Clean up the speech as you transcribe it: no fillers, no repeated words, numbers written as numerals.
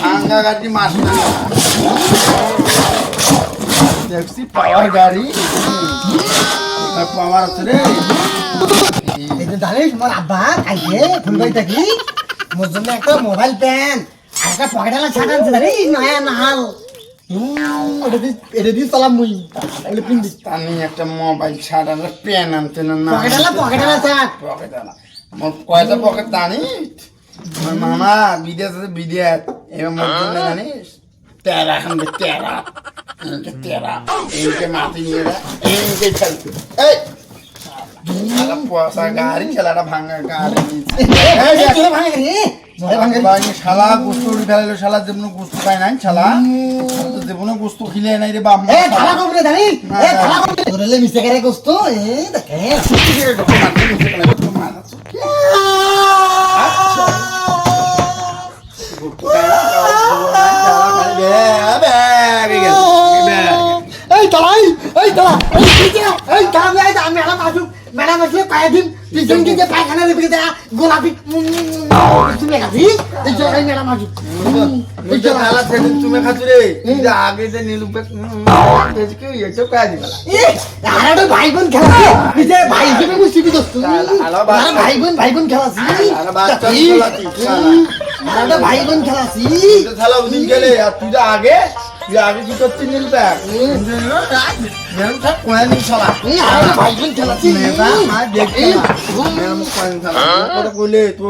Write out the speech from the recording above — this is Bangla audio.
ভাঙ্গা গাড়ি মাছ দেখছি পাওয়ার গাড়ি পাওয়ার আছে রে। জানিস তোমার আব্বা আইছে ফুলবাড়ি থাকি মোর জন্য একটা মোবাইল প্যান আর একটা পকেটালা ছাট আনছে জানিস নয়া নাহাল এটা দিয়ে চালাম মুই পিন্দি আমি একটা মোবাইল ছাড় আর পেন আনতে না পকেটালা ছাট পকেটালা মোর কয়টা পকেট জানিস আমার মামা বিদেশ আছে বিদেশ এবার মোর জন্য জানিস তেরা খানবে তেরা তেরা এইকে মাটি নিয়ে এইকে খেলতে এই পয়সা গাড়ি খেলাটা ভাঙা গাড়ি শালা গোস্ত উড়ি ফেলাইলো শালা যেমন গোস্ত পায় নাই শালা যেমন গোস্ত খিলে নাই রে বাপ মিশে গেলে গোস্ত ম্যাডাম আসলে পায়ে দিন পিছনকে যে পায়খানা রেখে দেয়া গোলাপি তুমি খাচ্ছি ম্যাডাম আসুক তুমি খাচ্ছি রে আগে যে নীলুপে ভাই বোন খেলা ভাই হিসেবে বুঝছি ভাই বোন খেলাছি ভাই বোন খেলাছি খেলা ওদিন গেলে আর তুই আগে কি করছিস নীলপে ভাই বোন খেলাছি বলে তো